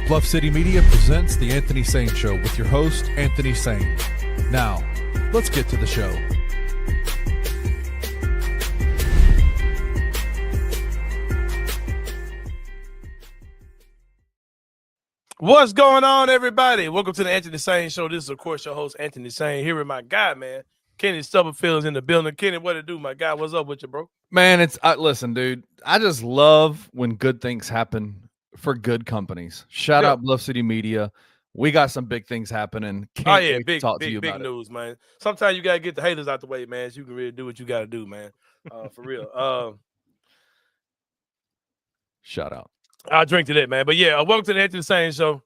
Bluff City Media presents The Anthony Sain Show with your host, Anthony Sain. Now, let's get to the show. What's going on, everybody? Welcome to the Anthony Sain Show. This is, of course, your host, Anthony Sain, here with my guy, man. Kenny Stubblefield is in the building. Kenny, what it do, my guy? What's up with you, bro? Man, listen, dude. I just love when good things happen for good companies. Shout out Bluff City Media. We got some big things happening. Can't wait to talk to you about news, it. Man. Sometimes you gotta get the haters out the way, man. So you can really do what you gotta do, man. For real. Shout out. I'll drink to that, man. But yeah, welcome to the Anthony Sain Show.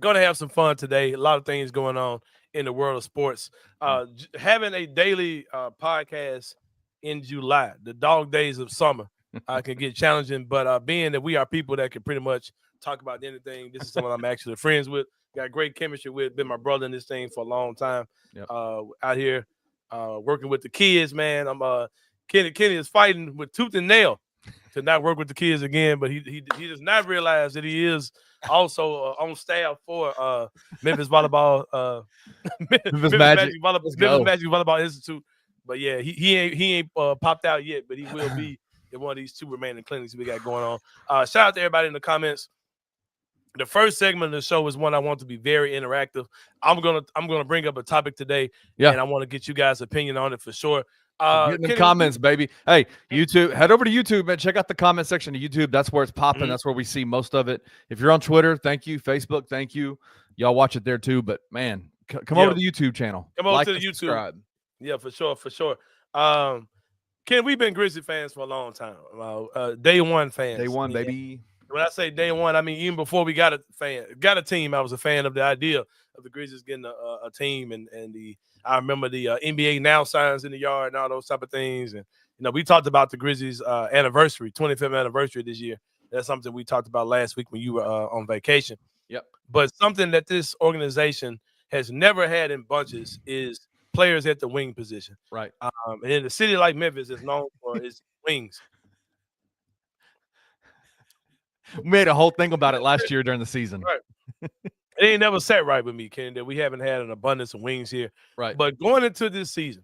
Gonna have some fun today. A lot of things going on in the world of sports. Having a daily podcast in July, the dog days of summer, can get challenging. But being that we are people that can pretty much talk about anything, this is someone I'm actually friends with. Got great chemistry with. Been my brother in this thing for a long time. Yep. Out here working with the kids, man. Kenny is fighting with tooth and nail to not work with the kids again, but he does not realize that he is also on staff for Memphis Volleyball, Memphis Magic Volleyball Institute. But yeah, he ain't popped out yet, but he will be in one of these two remaining clinics we got going on. Shout out to everybody in the comments. The first segment of the show is one I want to be very interactive. I'm gonna bring up a topic today, and I want to get you guys' opinion on it for sure. Get in the comments, baby. Hey, YouTube, head over to YouTube and check out the comment section of YouTube. That's where it's popping. Mm-hmm. That's where we see most of it. If you're on Twitter, thank you. Facebook, thank you. Y'all watch it there too. But man, come over to the YouTube channel. Come over to the YouTube. Subscribe. Yeah, for sure. Ken, we've been Grizzly fans for a long time. Day one fans. Day one, baby. When I say day one, I mean even before we got a team, I was a fan of the idea of the Grizzlies getting a team, and I remember the NBA Now signs in the yard and all those type of things. And we talked about the Grizzlies' anniversary, 25th anniversary this year. That's something we talked about last week when you were on vacation. Yep. But something that this organization has never had in bunches is players at the wing position. Right. And in a city like Memphis, is known for its wings. We made a whole thing about it last year during the season. Right. It ain't never sat right with me, Ken, that we haven't had an abundance of wings here. Right. But going into this season,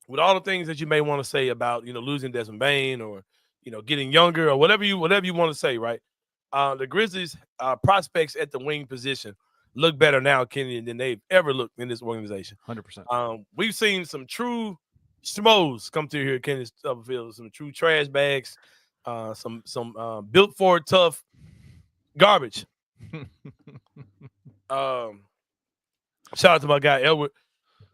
with all the things that you may want to say about, losing Desmond Bane or, getting younger or whatever you want to say, right? The Grizzlies prospects at the wing position look better now, Kenny, than they've ever looked in this organization. 100%. We've seen some true schmoes come through here, Kenny Stubblefield, some true trash bags, some built for tough garbage. Shout out to my guy Edward.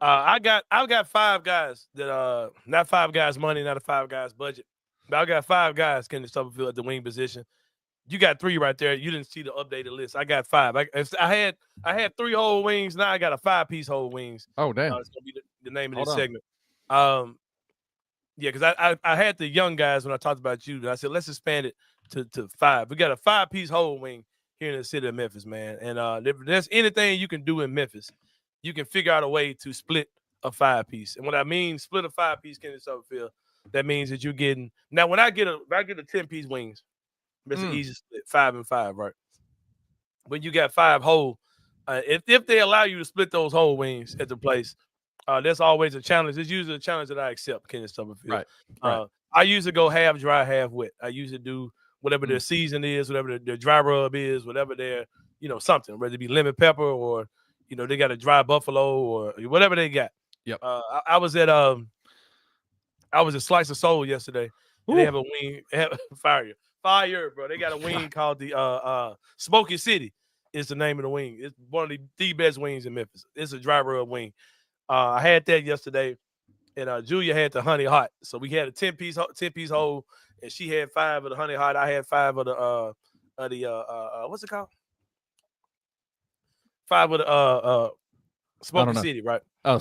I've got 5 guys that not 5 guys money, not a 5 guys budget, but I got 5 guys Kenny Stubblefield at the wing position. You got 3 right there. You didn't see the updated list. I got 5. I had 3 whole wings. Now I got a 5-piece whole wings. Oh damn! It's gonna be the name of this segment. Yeah, because I had the young guys when I talked about you. I said let's expand it to 5. We got a 5-piece whole wing here in the city of Memphis, man. And if there's anything you can do in Memphis, you can figure out a way to split a 5-piece. And what I mean, split a 5-piece, Kenny Stubblefield, that means that you're getting now. When I get a 10-piece wings, it's an easy split, 5 and 5, right? When you got 5 whole, if they allow you to split those whole wings at the place, that's always a challenge. It's usually a challenge that I accept, Kenny Stubblefield. Right. I usually go half dry, half wet. I usually do whatever their season is, whatever their dry rub is, whatever their, something, whether it be lemon pepper or, they got a dry buffalo or whatever they got. Yep. I was at Slice of Soul yesterday. And they have a wing, fire, bro. They got a wing called the Smoky City is the name of the wing. It's one of the best wings in Memphis. It's a dry rub wing. I had that yesterday, and Julia had the honey hot. So we had a 10-piece whole, and she had 5 of the honey hot. I had 5 of the what's it called? 5 of the Smoky City, right? Yeah.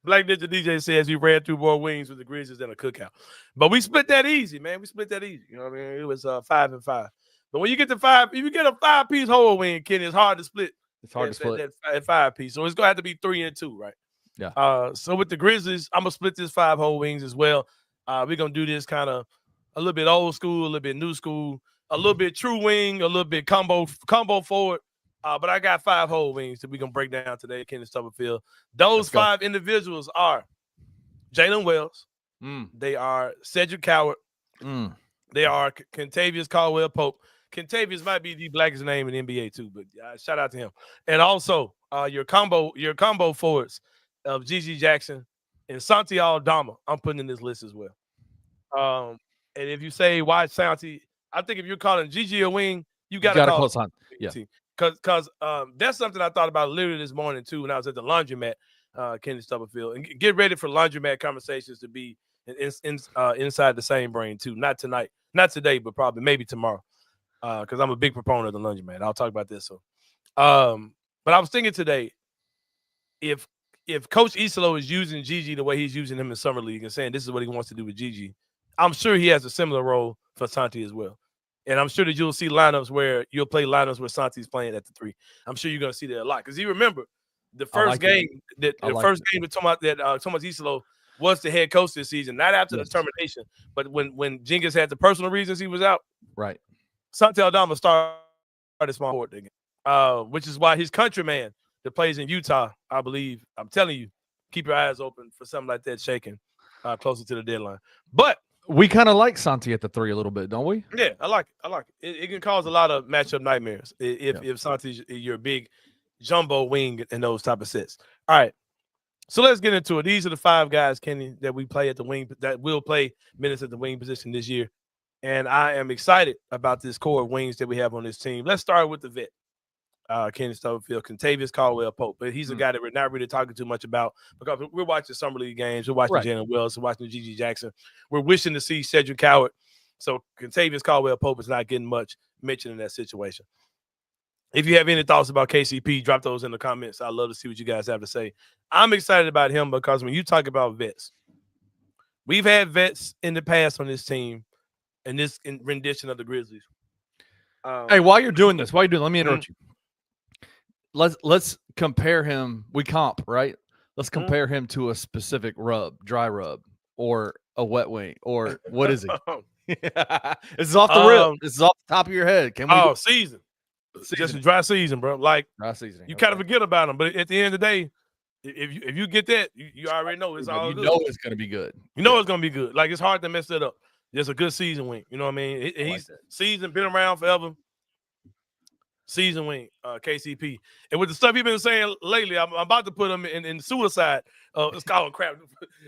Black Ninja DJ says he ran through more wings with the Grizzlies than a cookout. But we split that easy, man. We split that easy. You know what I mean? It was 5 and 5. But when you get to 5, if you get a 5-piece whole wing, Kenny, it's hard to split. It's hard to split that 5-piece. So it's gonna have to be 3 and 2, right? Yeah. So with the Grizzlies, I'm gonna split this 5 whole wings as well. We're gonna do this kind of a little bit old school, a little bit new school. a little bit true wing, a little bit combo forward. But I got 5 whole wings that we're going to break down today at Kenny Stubblefield. Those 5 individuals are Jalen Wells. They are Cedric Coward. They are Kentavious Caldwell-Pope. Kentavious might be the blackest name in the NBA too, but shout out to him. And also your combo forwards of Gigi Jackson and Santi Aldama. I'm putting in this list as well. And if you say why Santi, I think if you're calling Gigi a wing, you got to call Santi. Yeah. Because that's something I thought about literally this morning too when I was at the laundromat, Kenny Stubblefield. And get ready for laundromat conversations to be inside the same brain too. Not tonight, not today, but probably maybe tomorrow. Because I'm a big proponent of the laundromat. I'll talk about this. So, but I was thinking today, if Coach Isolo is using Gigi the way he's using him in Summer League and saying this is what he wants to do with Gigi, I'm sure he has a similar role for Santi as well. And I'm sure that you'll see lineups where you'll play lineups where Santi's playing at the 3. I'm sure you're going to see that a lot. Because you remember the first game that Thomas Isolo was the head coach this season, not after the termination, but when Jenkins had the personal reasons he was out. Right. Santi Aldama started small forward again, which is why his countryman that plays in Utah, I believe, I'm telling you, keep your eyes open for something like that shaking closer to the deadline. But we kind of like Santi at the 3 a little bit, don't we? Yeah, I like it. It can cause a lot of matchup nightmares if Santi's your big jumbo wing in those type of sets. All right, so let's get into it. These are the 5 guys, Kenny, that we play at the wing, that will play minutes at the wing position this year. And I am excited about this core of wings that we have on this team. Let's start with the vet, Kenny Stubblefield, Kentavious Caldwell-Pope. But he's a guy that we're not really talking too much about because we're watching Summer League games. We're watching Jalen Wells. We're watching Gigi Jackson. We're wishing to see Cedric Coward. So Kentavious Caldwell-Pope is not getting much mention in that situation. If you have any thoughts about KCP, drop those in the comments. I'd love to see what you guys have to say. I'm excited about him because when you talk about vets, we've had vets in the past on this team in this rendition of the Grizzlies. Hey, while you're doing this, let me interrupt you. Let's compare him. We comp, right? Let's compare him to a specific dry rub, or a wet wing, or what is it? This is off the rip. This is off the top of your head. Can we? Season. Just a dry season, bro. Like dry season. You kind of forget about him, but at the end of the day, if you get that, you already know it's all good. You know it's gonna be good. You know it's gonna be good. Like it's hard to mess it up. Just a good season wing. You know what I mean? He's seasoned, been around forever. Season wing, KCP. And with the stuff he's been saying lately, I'm about to put him in suicide. It's called crap.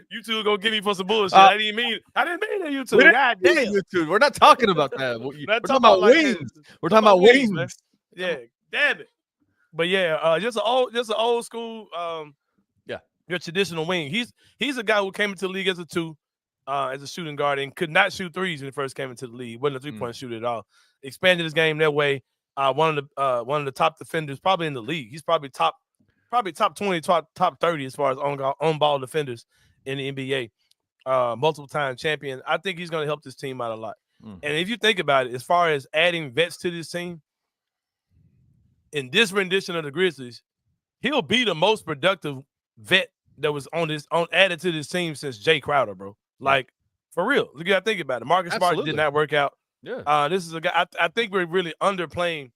You two are gonna get me for some bullshit. I didn't mean that, you two. God damn. YouTube. We're not talking about that. We're talking about wings. We're talking about wings. Man. Yeah, damn it. But yeah, just an old school, your traditional wing. He's a guy who came into the league as a 2. As a shooting guard and could not shoot threes when he first came into the league. Wasn't a 3-point shooter at all. Expanded his game that way. One of the top defenders probably in the league. He's probably top 20, top 30 as far as on ball defenders in the NBA. Multiple time champion. I think he's going to help this team out a lot. And if you think about it, as far as adding vets to this team, in this rendition of the Grizzlies, he'll be the most productive vet that was added to this team since Jay Crowder, bro. Like, for real. You got to think about it. Marcus Smart did not work out. Yeah. This is a guy. I think we're really underplaying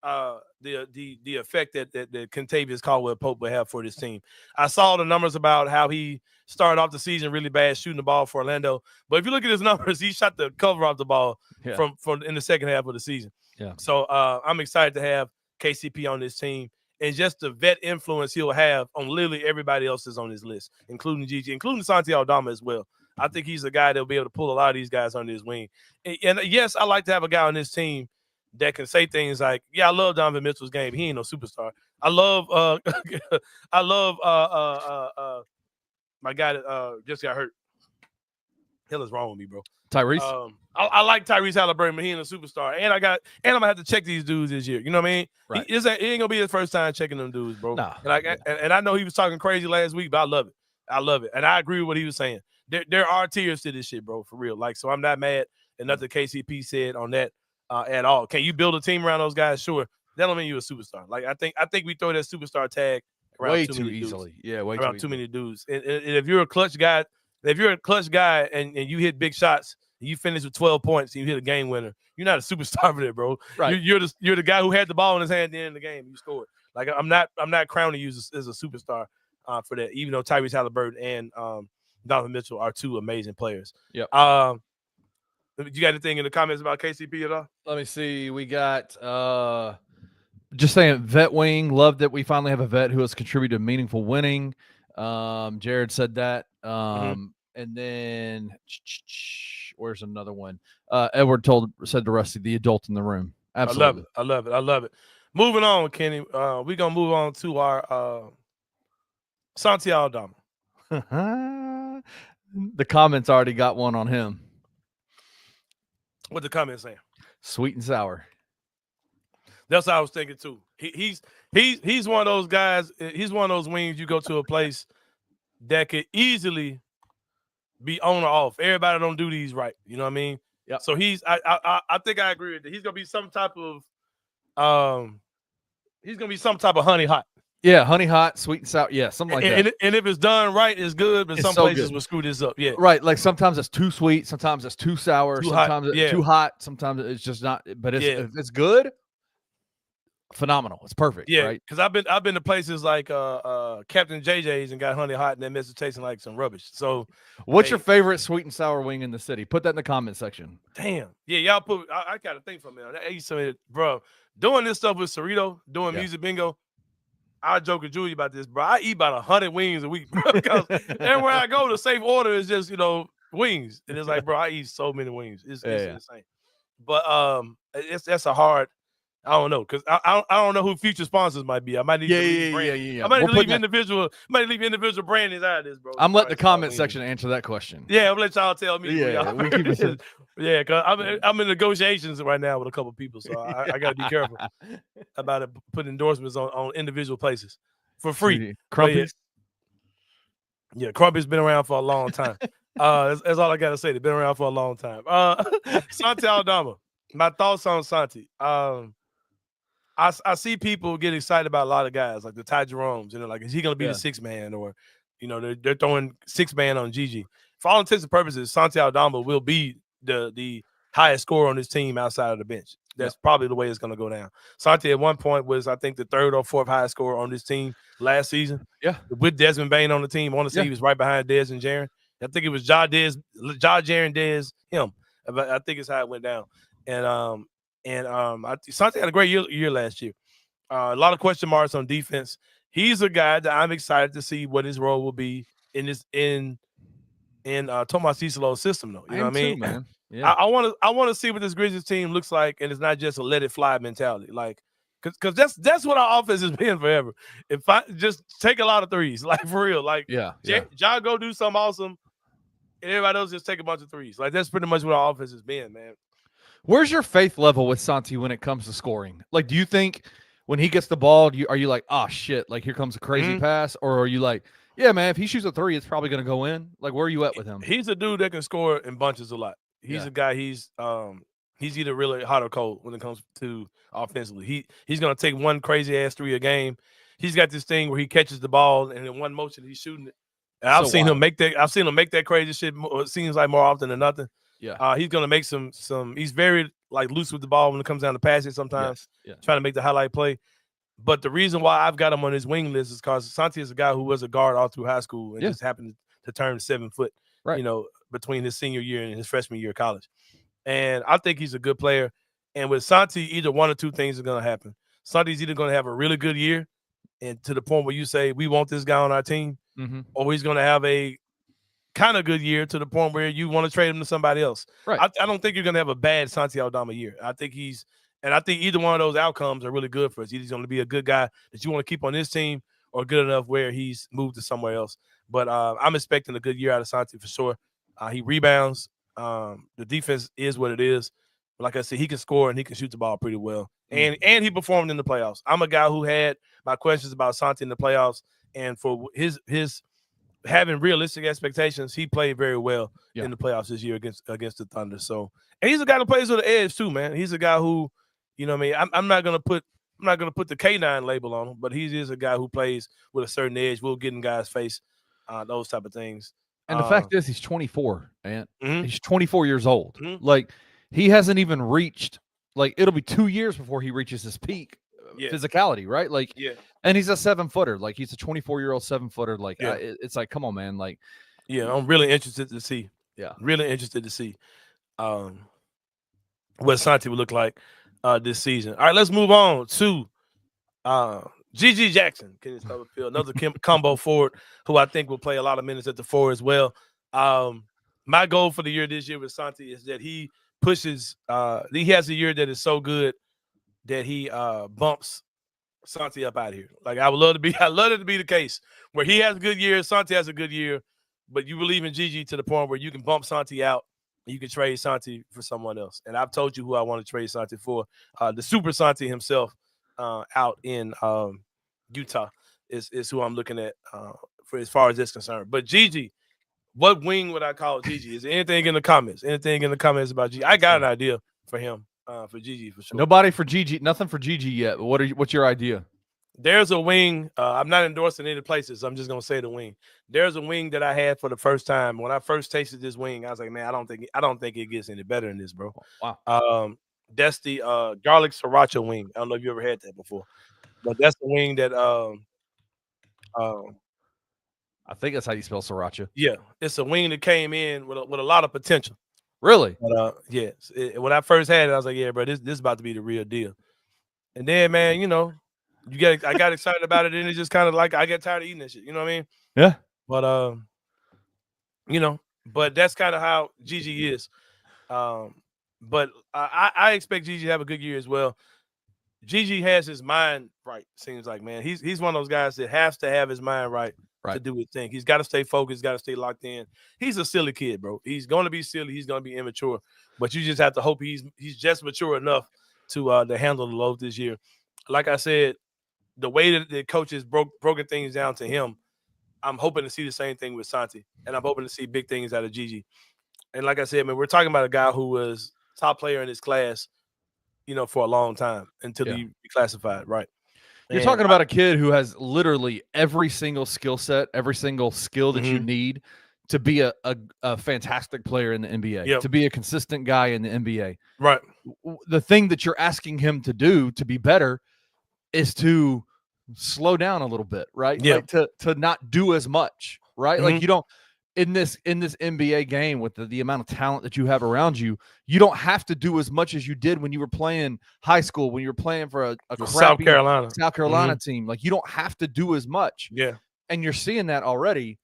the effect that Kentavious Caldwell-Pope will have for this team. I saw the numbers about how he started off the season really bad shooting the ball for Orlando. But if you look at his numbers, he shot the cover off the ball from in the second half of the season. Yeah. So I'm excited to have KCP on this team. And just the vet influence he'll have on literally everybody else is on his list, including Gigi, including Santi Aldama as well. I think he's a guy that'll be able to pull a lot of these guys under his wing. And yes, I like to have a guy on this team that can say things like, "Yeah, I love Donovan Mitchell's game. He ain't no superstar. I love my guy that just got hurt. Hell is wrong with me, bro? Tyrese. I like Tyrese Halliburton, but he ain't a superstar. And I'm gonna have to check these dudes this year. You know what I mean? Right. It ain't gonna be his first time checking them dudes, bro. Nah. And I know he was talking crazy last week, but I love it. And I agree with what he was saying. There are tiers to this shit, bro, for real. Like, so I'm not mad at nothing KCP said on that at all. Can you build a team around those guys? Sure. That don't mean you're a superstar. Like, I think we throw that superstar tag around way too easily. Dudes. Yeah, way around too too many dudes. And if you're a clutch guy, and you hit big shots You finish with 12 points and you hit a game winner. You're not a superstar for that, bro. Right. You're the guy who had the ball in his hand at the end of the game. You scored. Like I'm not crowning you as a superstar for that. Even though Tyrese Halliburton and Donovan Mitchell are two amazing players. Yep. You got anything in the comments about KCP at all? Let me see. We got just saying vet wing. Love that we finally have a vet who has contributed to meaningful winning. Jared said that. And then where's another one? Edward said to Rusty, the adult in the room. Absolutely. I love it. Moving on, Kenny. We're gonna move on to our Santi Aldama. The comments already got one on him. What the comments saying? Sweet and sour. That's what I was thinking too. He's one of those guys. He's one of those wings you go to a place that could easily be on or off. Everybody don't do these right. You know what I mean? Yeah. So I think I agree with that. He's gonna be some type of honey hot. Yeah, honey hot, sweet and sour. Yeah, something like that. And if it's done right, it's good. But some places will screw this up. Yeah. Right. Like sometimes it's too sweet, sometimes it's too sour, sometimes it's too hot, sometimes it's just not. But if it's good, phenomenal. It's perfect. Yeah. Right. Because I've been to places like Captain JJ's and got honey hot and then missed it tasting like some rubbish. So what's your favorite sweet and sour wing in the city? Put that in the comment section. Damn. Yeah, y'all put I gotta think for a minute. I used to, bro, doing this stuff with Cerrito, doing music bingo. I joke with Julie about this, bro. I eat about 100 wings a week, bro. Because everywhere I go, the safe order is just, wings. And it's like, bro, I eat so many wings. It's insane. But that's a hard, I don't know, because I don't know who future sponsors might be. I might need to leave brand. I might need to leave individual brandings out of this, bro. I'm letting the comment section answer that question. Yeah, I'm let y'all tell me. Yeah, we keep it. Yeah, because I'm in negotiations right now with a couple people, so I got to be careful about it. Put endorsements on individual places for free. Crumpets. Yeah, Crumpets been around for a long time. That's all I got to say. They've been around for a long time. Santi Aldama. My thoughts on Santi. I see people get excited about a lot of guys like the Ty Jeromes. Like, is he going to be the sixth man? Or, they're throwing six man on Gigi. For all intents and purposes, Santi Aldama will be the highest scorer on this team outside of the bench. That's probably the way it's going to go down. Santi at one point was, I think, the third or fourth highest scorer on this team last season. Yeah. With Desmond Bain on the team. I want to say he was right behind Dez and Jaren. I think it was Jaren, Dez, him. I think it's how it went down. Santi had a great year last year. A lot of question marks on defense. He's a guy that I'm excited to see what his role will be in Tomas Cicillo's system, though. You know what I mean? Man. Yeah. I want to see what this Grizzlies team looks like, and it's not just a let it fly mentality. Like, because that's what our offense has been forever. If I just take a lot of threes, like for real, like Ja go do something awesome, and everybody else just take a bunch of threes. Like that's pretty much what our offense has been, man. Where's your faith level with Santi when it comes to scoring? Like, do you think when he gets the ball, are you like, oh shit, like here comes a crazy pass, or are you like, yeah, man, if he shoots a three, it's probably going to go in? Like, where are you at with him? He's a dude that can score in bunches a lot. He's a guy. He's either really hot or cold when it comes to offensively. He's going to take one crazy ass three a game. He's got this thing where he catches the ball and in one motion he's shooting it. And I've seen him make that crazy shit. It seems like more often than nothing. Yeah. He's going to make some. He's very like loose with the ball when it comes down to passing sometimes. Trying to make the highlight play. But the reason why I've got him on his wing list is because Santi is a guy who was a guard all through high school and just happened to turn 7 foot. Right. Between his senior year and his freshman year of college. And I think he's a good player. And with Santi, either one or two things are going to happen. Santi's either going to have a really good year and to the point where you say, we want this guy on our team, or he's going to have a kind of good year to the point where you want to trade him to somebody else. Right. I don't think you're going to have a bad Santi Aldama year. I think either one of those outcomes are really good for us. He's going to be a good guy that you want to keep on this team or good enough where he's moved to somewhere else. But I'm expecting a good year out of Santi for sure. He rebounds. The defense is what it is. But like I said, he can score and he can shoot the ball pretty well. And he performed in the playoffs. I'm a guy who had my questions about Santi in the playoffs. And for his having realistic expectations, he played very well in the playoffs this year against the Thunder. So, and he's a guy who plays with an edge too, man. He's a guy who, you know what I mean? I'm not gonna put the K9 label on him, but he is a guy who plays with a certain edge. We'll get in guys' face, those type of things. And the fact is, he's 24, man. Mm-hmm. He's 24 years old. Mm-hmm. Like, he hasn't even reached, like, it'll be 2 years before he reaches his peak physicality, right? Like, and he's a 7-footer. Like, he's a 24-year-old 7-footer. Like, it's like, come on, man. Like, I'm really interested to see. Yeah. Really interested to see what Santi would look like this season. All right, let's move on to Gigi Jackson, another combo forward who I think will play a lot of minutes at the 4 as well. My goal for the year this year with Santi is that he pushes. He has a year that is so good that he bumps Santi up out of here. Like, I would love it to be the case where he has a good year, Santi has a good year, but you believe in Gigi to the point where you can bump Santi out. You can trade Santi for someone else. And I've told you who I want to trade Santi for. The Super Santi himself out in Utah is who I'm looking at for as far as this concerned. But Gigi, what wing would I call Gigi? Is there anything in the comments? Anything in the comments about Gigi? I got an idea for him, for Gigi for sure. Nobody for Gigi, nothing for Gigi yet. But what's your idea? There's a wing. I'm not endorsing any places. I'm just gonna say the wing. There's a wing that I had for the first time. When I first tasted this wing, I was like, man, I don't think it gets any better than this, bro. Wow. That's the garlic sriracha wing. I don't know if you ever had that before, but that's the wing that I think that's how you spell sriracha. Yeah, it's a wing that came in with a lot of potential. Really? But yes, when I first had it, I was like, yeah, bro, this is about to be the real deal. And then, man, I got excited about it, and it's just kind of like I get tired of eating that shit. You know what I mean? Yeah. But but that's kind of how Gigi is. But I expect Gigi to have a good year as well. Gigi has his mind right. Seems like, man, he's one of those guys that has to have his mind right to do his thing. He's got to stay focused, got to stay locked in. He's a silly kid, bro. He's going to be silly. He's going to be immature. But you just have to hope he's just mature enough to handle the load this year. Like I said, the way that the coaches broken things down to him, I'm hoping to see the same thing with Santi, and I'm hoping to see big things out of Gigi. And like I said, man, we're talking about a guy who was top player in his class, for a long time until he classified, right? You're talking about a kid who has literally every single skill set, every single skill that you need to be a fantastic player in the NBA, to be a consistent guy in the NBA. Right. The thing that you're asking him to do to be better is to slow down a little bit, right? Yeah. Like to not do as much, right? Like, you don't in this NBA game with the amount of talent that you have around you, you don't have to do as much as you did when you were playing high school, when you were playing for a crappy South Carolina team. Like, you don't have to do as much. Yeah. And you're seeing that already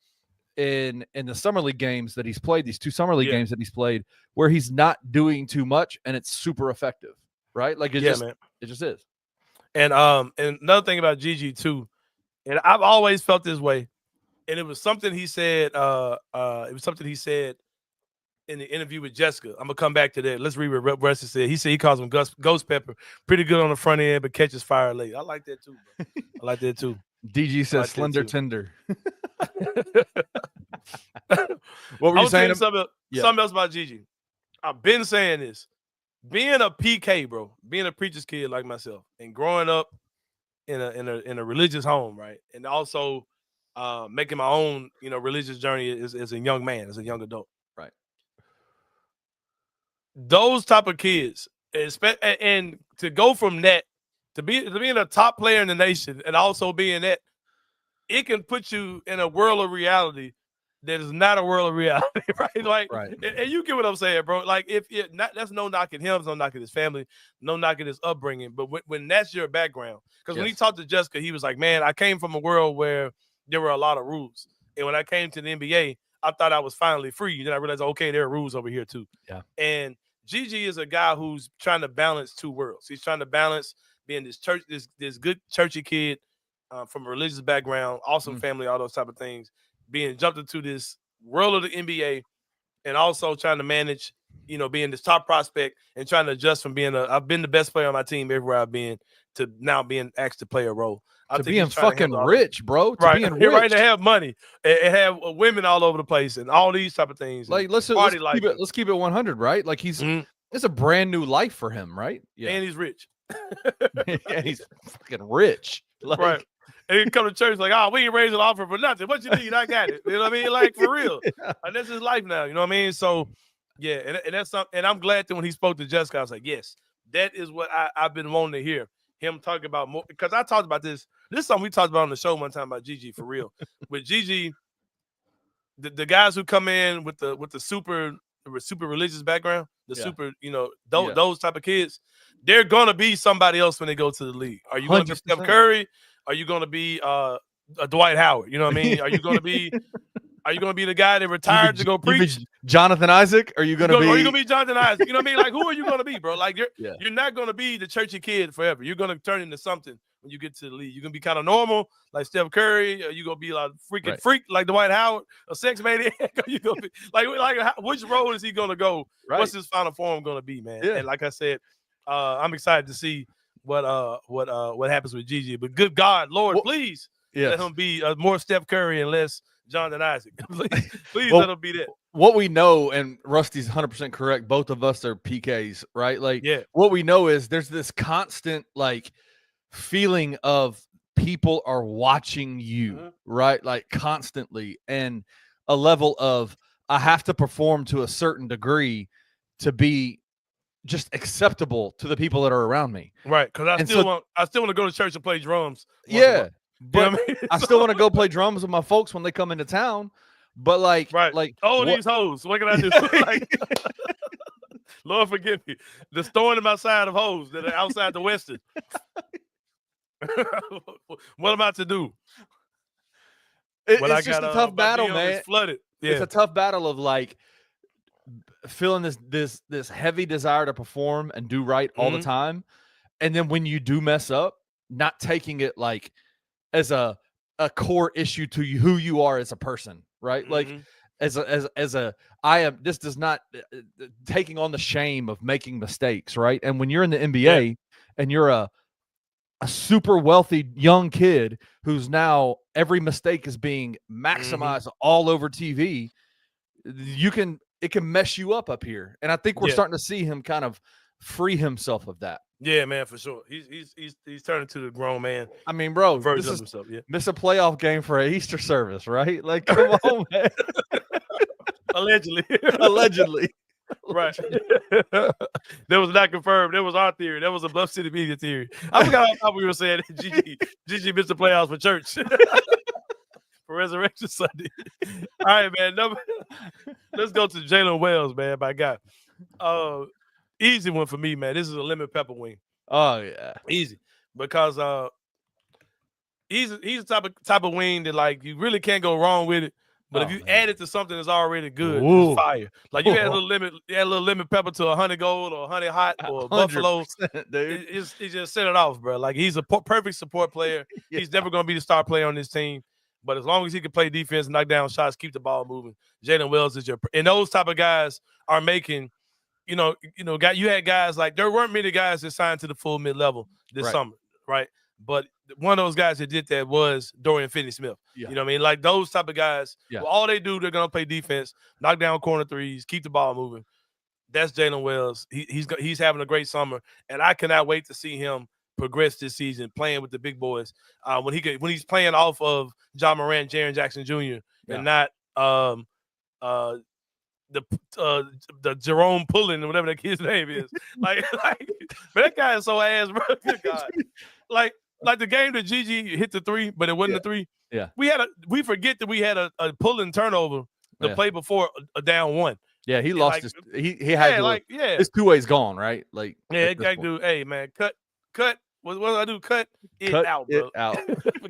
in the summer league games that he's played, these 2 summer league games that he's played, where he's not doing too much and it's super effective, right? Like, it just is. And another thing about Gigi too, and I've always felt this way, and it was something he said. In the interview with Jessica. I'm gonna come back to that. Let's read what Rusty said. He said he calls him Ghost Pepper, pretty good on the front end, but catches fire late. I like that too, bro. I like that too. DG says slender tender. What were you saying? Something else about Gigi. I've been saying this. Being a PK, bro, being a preacher's kid like myself, and growing up in a religious home, right, and also making my own religious journey as a young man, as a young adult, right. Those type of kids, and to go from that to being a top player in the nation, and also being that, it can put you in a world of reality that is not a world of reality, right? Like, and you get what I'm saying, bro. Like, that's no knocking him, no knocking his family, no knocking his upbringing. But when that's your background, because when he talked to Jessica, he was like, man, I came from a world where there were a lot of rules. And when I came to the NBA, I thought I was finally free. Then I realized, okay, there are rules over here too. Yeah. And Gigi is a guy who's trying to balance 2 worlds. He's trying to balance being this good churchy kid from a religious background, awesome family, all those type of things, being jumped into this world of the NBA, and also trying to manage, being this top prospect and trying to adjust from I've been the best player on my team everywhere I've been to now being asked to play a role. To being fucking rich, bro. To being rich. Right, to have money and have women all over the place and all these type of things. Like, let's keep it 100, right? Like, it's a brand new life for him, right? Yeah. And he's rich. And he's fucking rich. Like, right. And he come to church like, oh, we ain't raising an offering for nothing. What you need? I got it. You know what I mean? Like, for real. And that's his life now. You know what I mean? So, yeah, and that's something. And I'm glad that when he spoke to Jessica, I was like, yes, that is what I've been wanting to hear him talk about more. Because I talked about this. This is something we talked about on the show one time about Gigi, for real. With Gigi, the guys who come in with the super religious background, super, those type of kids, they're gonna be somebody else when they go to the league. Are you gonna be Steph Curry? Are you gonna be a Dwight Howard? You know what I mean? Are you gonna be the guy that retired to go preach? Jonathan Isaac? Are you gonna be Jonathan Isaac? You know what I mean? Like, who are you gonna be, bro? Like, you're not gonna be the churchy kid forever. You're gonna turn into something when you get to the league. You're gonna be kind of normal, like Steph Curry. Or you gonna be like freaking freak, like Dwight Howard, a sex maniac. You gonna be like which road is he gonna go? Right. What's his final form gonna be, man? Yeah. And like I said, I'm excited to see what happens with Gigi. But good God, Lord, please let him be more Steph Curry and less Jonathan Isaac. please let him be that. What we know, and Rusty's 100% correct, both of us are PKs, right? Like, what we know is there's this constant, like, feeling of people are watching you, right? Like, constantly, and a level of I have to perform to a certain degree to be just acceptable to the people that are around me, right? Because I still want to go to church and play drums. But I still want to go play drums with my folks when they come into town. But like, these hoes. What can I do? Like, Lord forgive me. The thorn in my side of hoes that are outside the Western. What am I to do? It's just a tough battle, man. Flooded. Yeah. It's a tough battle of like feeling this heavy desire to perform and do right all the time, and then when you do mess up, not taking it like as a core issue to you, who you are as a person, right? Like as a I am. This does not taking on the shame of making mistakes, right? And when you're in the NBA and you're a super wealthy young kid who's now every mistake is being maximized all over TV, it can mess you up here. And I think we're starting to see him kind of free himself of that. Yeah, man, for sure. He's turning to the grown man. I mean, bro, version of himself. Yeah, miss a playoff game for an Easter service, right? Like, come on, man. Allegedly. Right. That was not confirmed. That was our theory. That was a Bluff City media theory. I forgot how we were saying Gigi missed the playoffs for church. For Resurrection Sunday. All right, man. Let's go to Jalen Wells, man. My guy. Easy one for me, man. This is a lemon pepper wing. Oh yeah, easy because he's the type of wing that like you really can't go wrong with it. But if you add it to something that's already good, it's fire. Like you add a little lemon pepper to a honey gold or a honey hot or a buffalo, dude. It just set it off, bro. Like he's a perfect support player. He's never going to be the star player on this team. But as long as he can play defense, knock down shots, keep the ball moving, Jalen Wells is and those type of guys are making, you had guys like there weren't many guys that signed to the full mid-level this summer, right? But one of those guys that did that was Dorian Finney-Smith. Yeah. You know what I mean? Like those type of guys, all they do, they're going to play defense, knock down corner threes, keep the ball moving. That's Jalen Wells. He's having a great summer, and I cannot wait to see him progress this season, playing with the big boys. When he's playing off of John Morant, Jaren Jackson Jr., and not the Jerome Pullen or whatever that kid's name is. like that guy is so ass, bro. Good God. Like the game that Gigi hit the three, but it wasn't a three. Yeah. We forget that we had a Pullen turnover the play before a down one. Yeah, he lost his he had his two-way's gone, right? Like that guy do, hey man, cut. What do I do? Cut it out, bro.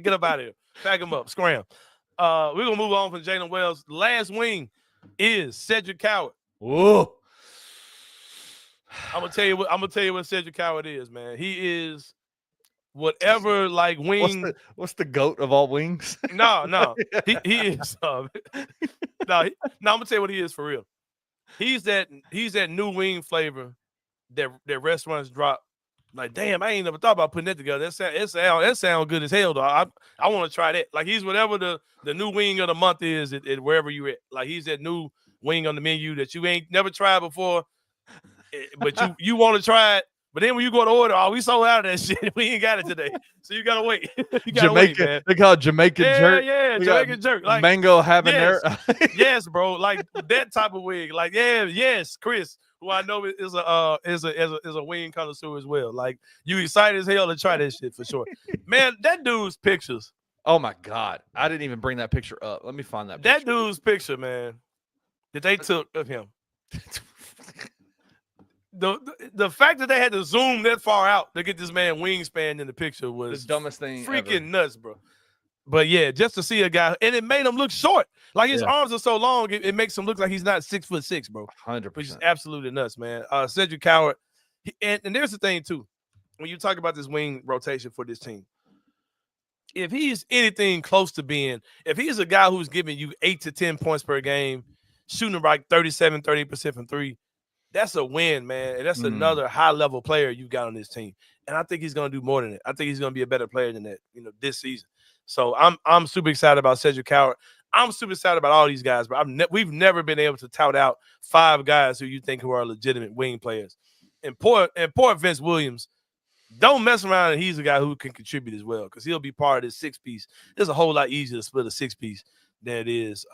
Get up out of here. Pack him up. Scram. We're gonna move on from Jalen Wells. Last wing is Cedric Coward. Whoa. I'm gonna tell you what Cedric Coward is, man. He is whatever like wing. What's the GOAT of all wings? No. He is. I'm gonna tell you what he is for real. He's that new wing flavor that restaurants drop. Like, damn, I ain't never thought about putting that together. That sound good as hell, though. I want to try that. Like, he's whatever the new wing of the month is at wherever you're at. Like, he's that new wing on the menu that you ain't never tried before, but you want to try it, But then when you go to order, we sold out of that shit. We ain't got it today. So you gotta wait. You gotta wait, man. They call it Jamaican jerk. Yeah, Jamaican jerk. Like mango habanero. Yes, bro. Like that type of wing. Like, yes, Chris, who I know is a wing connoisseur as well. Like, you excited as hell to try that shit for sure. Man, that dude's pictures. Oh my God. I didn't even bring that picture up. Let me find that picture. That dude's picture, man, that they took of him. The fact that they had to zoom that far out to get this man wingspan in the picture was the dumbest thing freaking ever. Nuts, bro. But yeah, just to see a guy, and it made him look short. Like his arms are so long, it makes him look like he's not 6'6", bro. 100%. Which is absolutely nuts, man. Cedric Coward, and there's the thing too, when you talk about this wing rotation for this team, if he's anything close to being, if he's a guy who's giving you 8 to 10 points per game, shooting like 37-30% from three, that's a win, man. And that's another high-level player you got on this team. And I think he's going to do more than it. I think he's going to be a better player than that, this season. So I'm super excited about Cedric Coward. I'm super excited about all these guys, bro. We've never been able to tout out 5 guys who you think who are legitimate wing players. And poor Vince Williams, don't mess around and he's a guy who can contribute as well, because he'll be part of this 6-piece. It's a whole lot easier to split a 6-piece than it is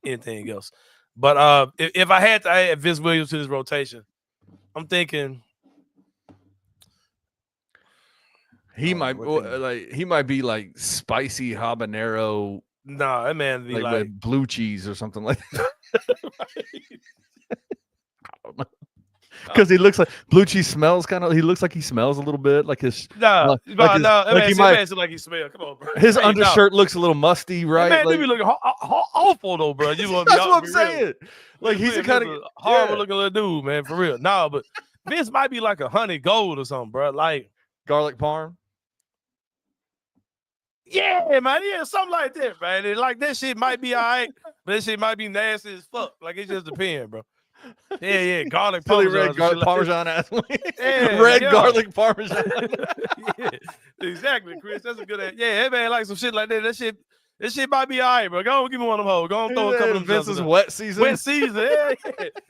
anything else. But if I had to add Vince Williams to this rotation, I'm thinking he might be like spicy habanero. Nah, that man be like with blue cheese or something like that. I don't know. Because he looks like blue cheese smells he looks like he smells a little bit like his. Like he smells. Come on, bro. His undershirt looks a little musty, right? Man, they be looking awful though, bro. That's what I'm saying. Like he's a kind of horrible looking little dude, man, for real. Nah, but Vince might be like a honey gold or something, bro. Like garlic parm. Yeah, man. Yeah, something like that, man. And like that shit might be all right, but that shit might be nasty as fuck. Like it just depends, bro. Yeah, garlic parmesan. Red garlic parmesan ass. Yeah, red garlic parmesan. Yeah, exactly, Chris. That's a good ass. Yeah, man, like some shit like that. This shit might be all right, bro. Go on, give me one of them hoes. Go on, throw a couple of them. Vince's wet season. Wet season, yeah.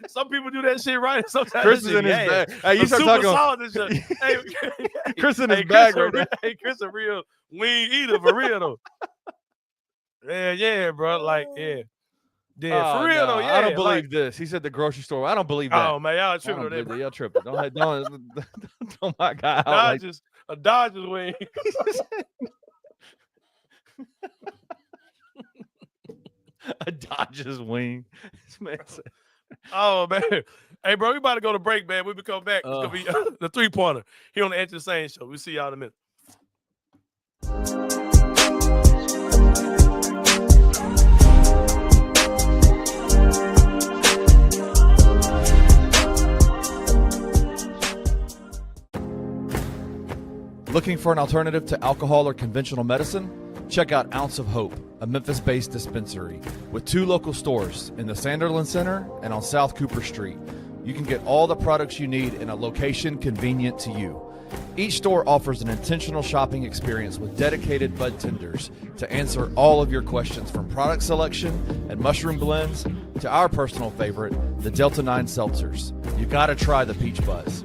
Some people do that shit right. Sometimes Chris is in his bag. Hey, you start talking. Hey, Chris in his bag right now. Hey, Chris a real wing eater for real though. Yeah, bro. Like, yeah. Yeah, for real though. Yeah, I don't believe this. He said the grocery store. I don't believe that. Oh man, y'all tripping on that. Y'all tripping. Don't my guy out. A Dodgers wing. A Dodgers wing. This man said. Oh man. Hey bro, we about to go to break, man. When we come back, it's gonna be the 3-pointer here on the Enter the Sain show. We'll see y'all in a minute. Looking for an alternative to alcohol or conventional medicine? Check out Ounce of Hope, a Memphis-based dispensary with 2 local stores in the Sanderland Center and on South Cooper Street. You can get all the products you need in a location convenient to you. Each store offers an intentional shopping experience with dedicated bud tenders to answer all of your questions, from product selection and mushroom blends to our personal favorite, the Delta 9 seltzers. You gotta try the Peach Buzz.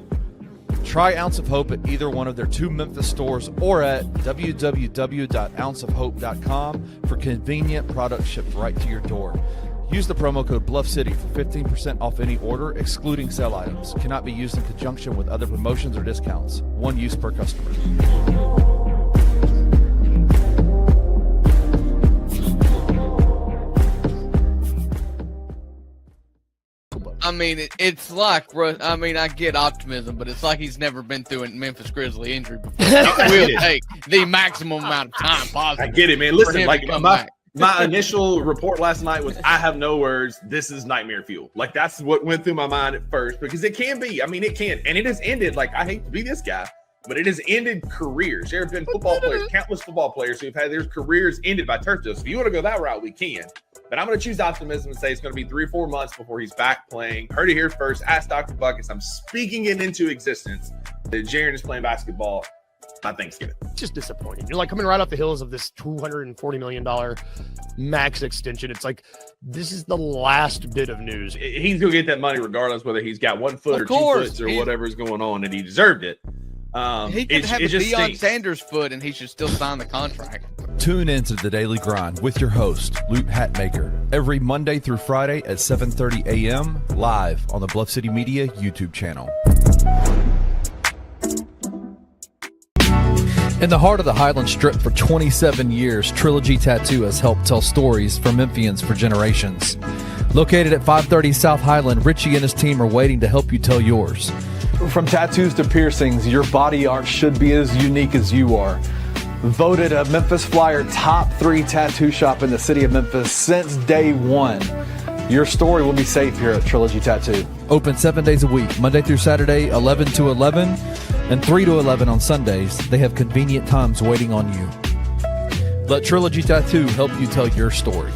Try Ounce of Hope at either one of their 2 Memphis stores or at www.ounceofhope.com for convenient products shipped right to your door. Use the promo code Bluff City for 15% off any order, excluding sale items. Cannot be used in conjunction with other promotions or discounts. One use per customer. I mean, it's like, I mean, I get optimism, but it's like he's never been through a Memphis Grizzly injury before. It will take the maximum amount of time possible. I get it, man. Listen, like my initial report last night was, I have no words. This is nightmare fuel. Like, that's what went through my mind at first, because it can be. I mean, it can. And it has ended, like, I hate to be this guy, but it has ended careers. There have been football players, countless football players who have had their careers ended by turf toe. So if you want to go that route, we can. But I'm going to choose optimism and say it's going to be 3 or 4 months before he's back playing. Heard it here first. Ask Dr. Buckets. I'm speaking it into existence that Jaren is playing basketball by Thanksgiving. It's just disappointing. You're like coming right off the heels of this $240 million max extension. It's like, this is the last bit of news. He's going to get that money regardless whether he's got 1 foot or 2 foot or whatever is going on, and he deserved it. He could have a Deion Sanders foot, and he should still sign the contract. Tune in to The Daily Grind with your host, Luke Hatmaker, every Monday through Friday at 7:30 a.m. live on the Bluff City Media YouTube channel. In the heart of the Highland Strip for 27 years, Trilogy Tattoo has helped tell stories for Memphians for generations. Located at 530 South Highland, Richie and his team are waiting to help you tell yours. From tattoos to piercings, your body art should be as unique as you are. Voted a Memphis Flyer top 3 tattoo shop in the city of Memphis since day one. Your story will be safe here at Trilogy Tattoo. Open 7 days a week, Monday through Saturday, 11 to 11, and 3 to 11 on Sundays. They have convenient times waiting on you. Let Trilogy Tattoo help you tell your story.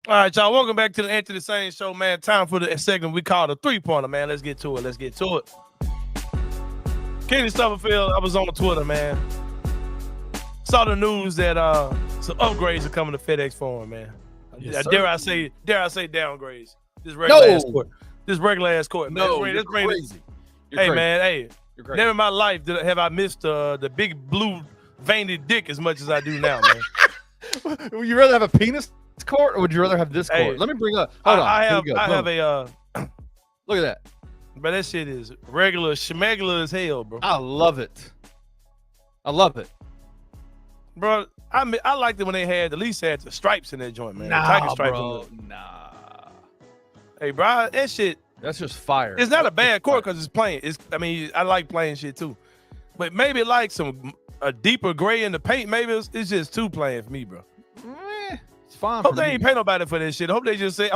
All right, y'all. Welcome back to the Anthony Sain Show, man. Time for the segment we call the 3-pointer, man. Let's get to it. Kenny Stubblefield, I was on Twitter, man. Saw the news that some upgrades are coming to FedEx Forum, man. Yes, dare I say downgrades? This regular ass court. No, man. you're crazy. Man, never in my life have I missed the big blue veiny dick as much as I do now, man. Would you rather have a penis court or would you rather have this court? Hey, Let me bring up. Hold on. I have a look at that. But that shit is regular schmegler as hell, bro. I love it, bro. I liked it when they had at least had the stripes in their joint, man. Nah, stripes bro. Hey, bro, that shit. That's just fire. It's not a bad court because it's plain. I like plain shit too, but maybe like a deeper gray in the paint. Maybe it's just too plain for me, bro. It's fine. Hope they ain't pay nobody for this shit. Hope they just say,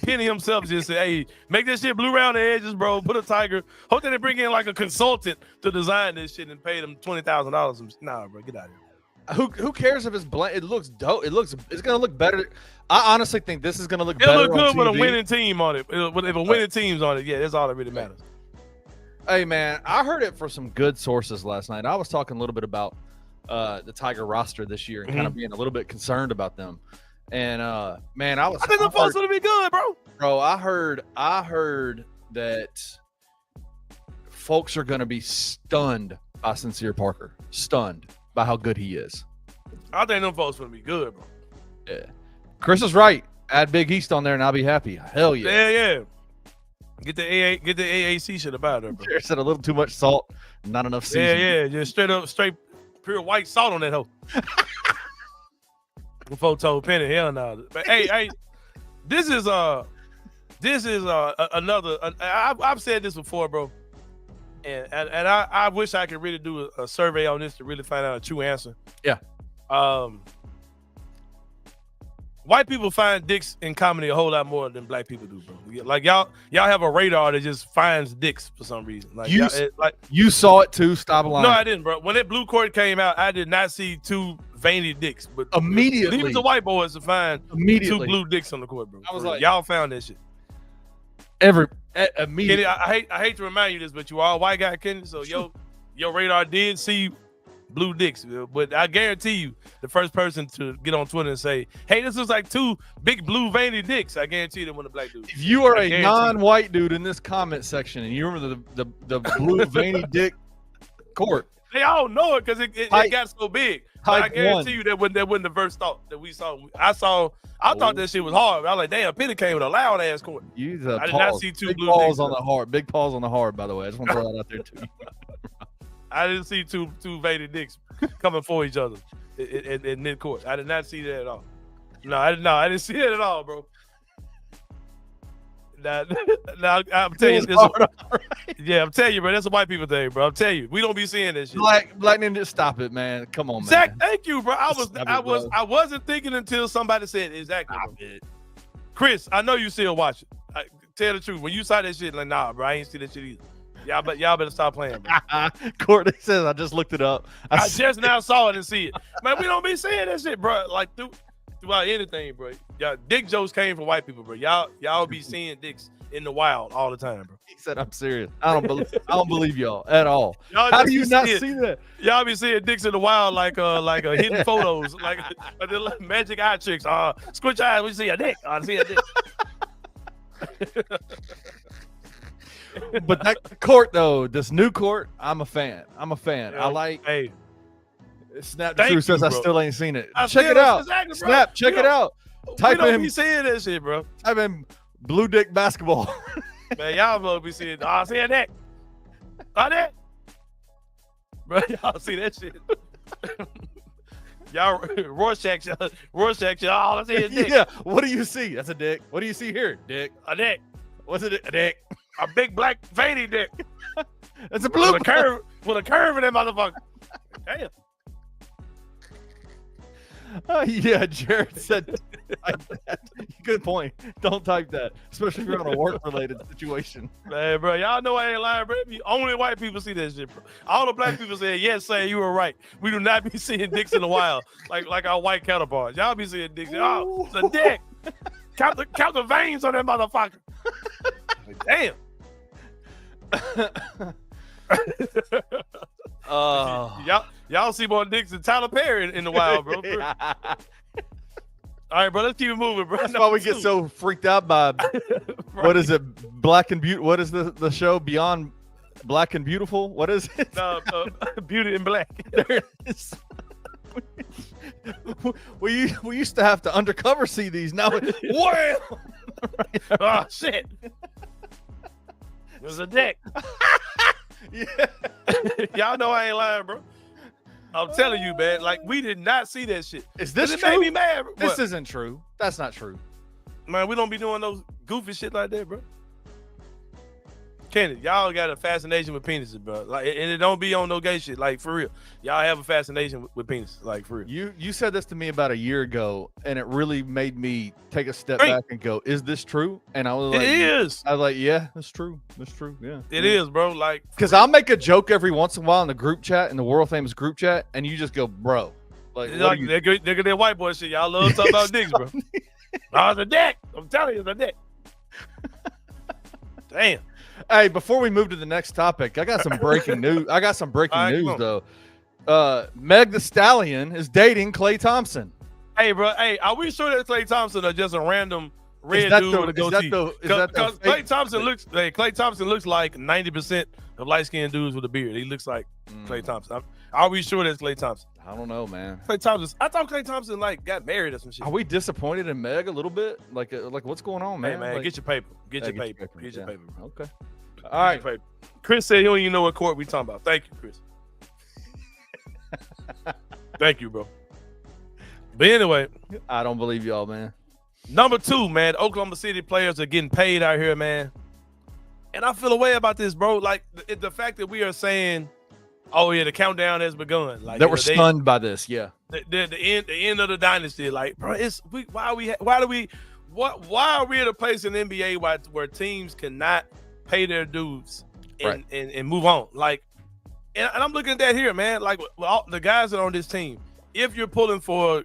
Penny himself just say, hey, make this shit blue around the edges, bro. Put a tiger. Hope that they bring in like a consultant to design this shit and pay them $20,000. Nah, bro, get out of here. Who cares if it's blank? It looks dope. It's gonna look better. I honestly think this is gonna look It'll better. Look good on with a winning team on it. If a winning team's on it, yeah, that's all that really matters. Hey man, I heard it from some good sources last night. I was talking a little bit about the Tiger roster this year and kind of being a little bit concerned about them. And man, I think the folks gonna be good, bro. Bro, I heard that folks are gonna be stunned by Sincere Parker. Stunned by how good he is. I think them folks gonna be good, bro. Yeah. Chris is right. Add Big East on there and I'll be happy. Hell yeah. Yeah. Get the AAC shit about her, bro. Jared said a little too much salt, not enough seasoning. Yeah. Just straight pure white salt on that hoe. Before told Penny, hell no. But hey, this is another. I've said this before, bro, and I wish I could really do a survey on this to really find out a true answer. Yeah. White people find dicks in comedy a whole lot more than black people do, bro. Like y'all have a radar that just finds dicks for some reason. Like you saw it too. Stop lying. No, I didn't, bro. When that blue court came out, I did not see two veiny dicks, but immediately, leave it to white boys to find two blue dicks on the court, bro. I was like, y'all found that shit. Immediately. Kenny, I hate to remind you this, but you are a white guy, Kenny. So your radar did see blue dicks, but I guarantee you, the first person to get on Twitter and say, "Hey, this looks like two big blue veiny dicks," I guarantee you, they want a black dude. If you are a non-white dude in this comment section and you remember the blue veiny dick court, they all know it because it got so big. But I guarantee you that wasn't the first thought that we saw. I thought that shit was hard. I was like, damn, Penny came with a loud ass court. I did not see two blue dicks on the hard. Big paws on the hard, by the way. I just want to throw that out there too. I didn't see two veiny dicks coming for each other in mid court. I did not see that at all. No, I didn't see that at all, bro. Now I'm telling you, yeah, I'm telling you, bro. That's a white people thing, bro. I'm telling you, we don't be seeing this shit. Black ninja, stop it, man. Come on, man. Zach, thank you, bro. I wasn't thinking until somebody said exactly. Chris, I know you still watch it. Tell the truth. When you saw that shit, like, nah, bro, I ain't see that shit either. Y'all better stop playing, bro. Courtney says, I just looked it up. I just now saw it and see it. Man, we don't be saying that shit, bro. Like, throughout anything, bro. Y'all, dick jokes came from white people, bro. Y'all be seeing dicks in the wild all the time, bro. He said, I'm serious. I don't believe y'all at all. How do you not see that? Y'all be seeing dicks in the wild like hidden photos, like the magic eye tricks. Squint your eyes, we see a dick. I see a dick. But that court though, this new court, I'm a fan. Yeah, I like. Hey, Snap the Truth says I still ain't seen it. I check it out. Exactly, Snap, check it out. Type in. Be seeing that shit, bro. Type in blue dick basketball. Man, y'all will be seeing. I see a dick. That. Bro, y'all see that shit. Y'all Rorschach, y'all. I see a dick. Yeah. What do you see? That's a dick. What do you see here? Dick. A dick. What's it? A dick. A big black veiny dick. It's a blue with a curve in that motherfucker. Damn. Yeah, Jared said good point. Don't type that, especially if you're on a work-related situation. Man, bro, y'all know I ain't lying, bro. Only white people see that shit, bro. All the black people say, yes, say you were right. We do not be seeing dicks in the wild like our white counterparts. Y'all be seeing dicks. Oh, it's a dick. Count the veins on that motherfucker. Like, damn. Y'all see more dicks than Tyler Perry in the wild, bro. Yeah. All right, bro. Let's keep it moving, bro. That's why we get so freaked out by what is it? Black and Beautiful. What is the show Beyond Black and Beautiful? What is it? Beauty and Black. There it is. We used to have to undercover see these. Now, wham! Oh shit! It was a dick. Yeah. Y'all know I ain't lying, bro. I'm telling you, man. Like, we did not see that shit. Is this it true? made me mad. This isn't true. That's not true. Man, we don't be doing those goofy shit like that, bro. Kennedy, y'all got a fascination with penises, bro. Like, and it don't be on no gay shit. Like, for real, y'all have a fascination with penises. Like, for real. You said this to me about a year ago, and it really made me take a step back and go, "Is this true?" And I was like, "It is." I was like, "Yeah, that's true. That's true. Yeah, it is, bro." Like, because I'll make a joke every once in a while in the group chat, in the world famous group chat, and you just go, "Bro." Like that white boy shit. Y'all love talking about dicks, bro. Oh, it's a dick. I'm telling you, it's a dick. Damn. Hey, before we move to the next topic, I got some breaking news. News though. Meg the Stallion is dating Klay Thompson. Hey, bro. Hey, are we sure that Klay Thompson or just a random red dude with a goatee? Because Klay Thompson looks like 90% of light-skinned dudes with a beard. He looks like Klay Thompson. Are we sure that's Klay Thompson? I don't know, man. Klay Thompson. I thought Klay Thompson got married or some shit. Are we disappointed in Meg a little bit? Like what's going on, man? Hey, man, like, get your paper. Get your paper. Okay. All right. Chris said he don't even know what court we talking about. Thank you, Chris. Thank you, bro. But anyway, I don't believe y'all, man. Number 2, man. Oklahoma City players are getting paid out here, man. And I feel a way about this, bro. Like the fact that we are saying, "Oh yeah, the countdown has begun." Like that we're stunned by this, yeah. The end of the dynasty. Like, bro, why are we at a place in the NBA where teams cannot pay their dues and move on? Like, and I'm looking at that here, man. Like, all the guys that are on this team, if you're pulling for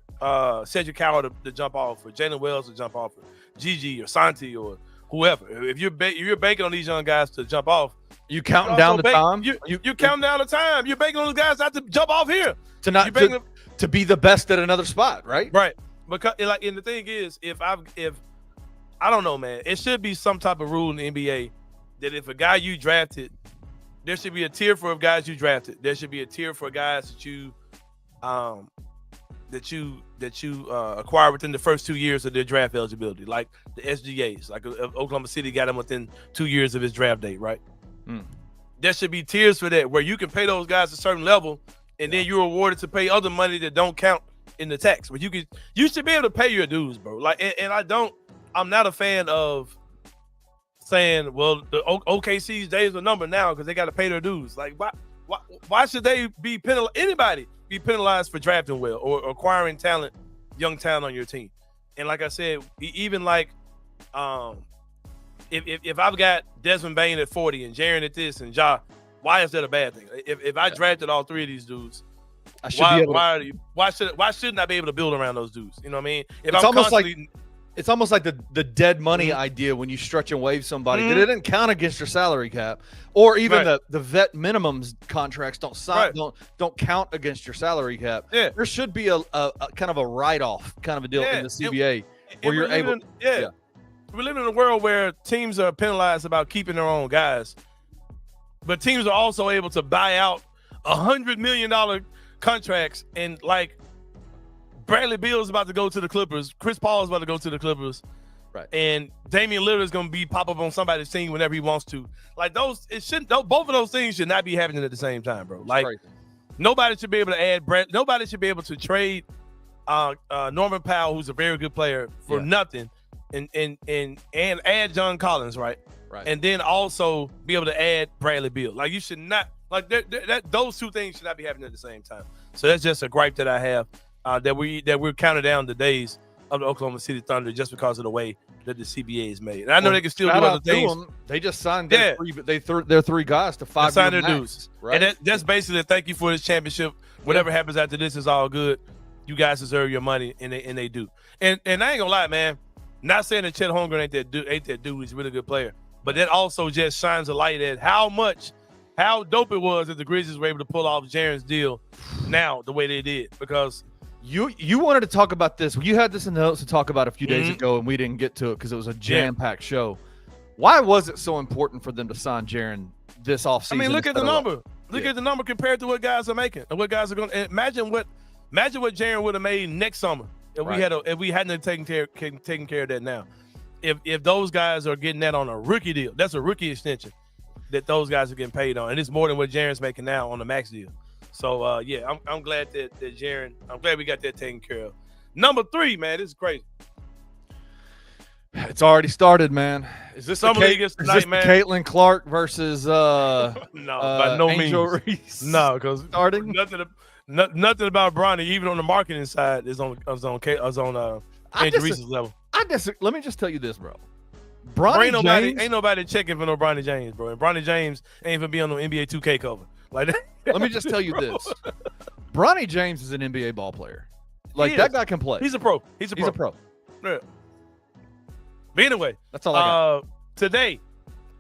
Cedric Howard to jump off, or Jalen Wells to jump off, or Gigi or Santi or whoever, if you're banking on these young guys to jump off, you counting down the time. You counting down the time. You're banking on those guys not to jump off here to be the best at another spot, right? Right. Because and the thing is, if I don't know, man, it should be some type of rule in the NBA that if a guy you drafted, there should be a tier for guys you drafted. There should be a tier for guys that you acquire within the first 2 years of their draft eligibility, like the SGAs. Like Oklahoma City got him within 2 years of his draft date, right? There should be tiers for that, where you can pay those guys a certain level, and then you're awarded to pay other money that don't count in the tax. But you should be able to pay your dues, bro. Like, and I'm not a fan of saying, well, the OKC's days are numbered now because they got to pay their dues. Like, why should they be penalized? Anybody be penalized for drafting well or acquiring young talent on your team? And like I said, even like if I've got Desmond Bain at 40 and Jaren at this and Ja, why is that a bad thing? If I drafted all three of these dudes, why shouldn't I be able to build around those dudes? You know what I mean? It's almost like the dead money idea when you stretch and wave somebody. It didn't count against your salary cap, or even the vet minimums contracts don't count against your salary cap. Yeah. There should be a kind of a write-off kind of a deal in the CBA where you're able. We're living in a world where teams are penalized about keeping their own guys, but teams are also able to buy out $100 million contracts, and like Bradley Beal is about to go to the Clippers, Chris Paul is about to go to the Clippers, right? And Damian Lillard is going to pop up on somebody's team whenever he wants to. Like both of those things should not be happening at the same time, bro. Like nobody should be able to add nobody should be able to trade Norman Powell, who's a very good player, for nothing, and add John Collins, right? And then also be able to add Bradley Beal. Like you should not, like those two things should not be happening at the same time. So that's just a gripe that I have, that we're counting down the days of the Oklahoma City Thunder just because of the way that the CBA is made. And I know they can still do other things. They just signed their three guys to 5 year max, dues, right? And that's basically a thank you for this championship. Whatever happens after this is all good. You guys deserve your money, and they do. And I ain't gonna lie, man. Not saying that Chet Holmgren ain't that dude. He's a really good player. But that also just shines a light at how dope it was that the Grizzlies were able to pull off Jaren's deal now the way they did. Because you wanted to talk about this. You had this in the notes to talk about a few days ago, and we didn't get to it because it was a jam-packed show. Why was it so important for them to sign Jaren this offseason? I mean, look at the number. Look at the number compared to what guys are making and what guys are going to imagine what Jaren would have made next summer if we hadn't taken care of that now. If those guys are getting that on a rookie deal, that's a rookie extension that those guys are getting paid on, and it's more than what Jaren's making now on the max deal. So I'm glad that Jaren. I'm glad we got that taken care of. Number 3, man, this is crazy. It's already started, man. Is this Summer League is tonight, man? Caitlin Clark versus no, by no Angel means. Reese. No, because starting nothing about Bronny, even on the marketing side, is on Angel Reese's level. Let me just tell you this, bro. Ain't nobody checking for no Bronny James, bro. And Bronny James ain't even be on no NBA 2K cover. Like that. Let me just tell you this. Bronny James is an NBA ball player. Like that guy can play. He's a pro. He's a pro. Yeah. But anyway, that's all I got. Today,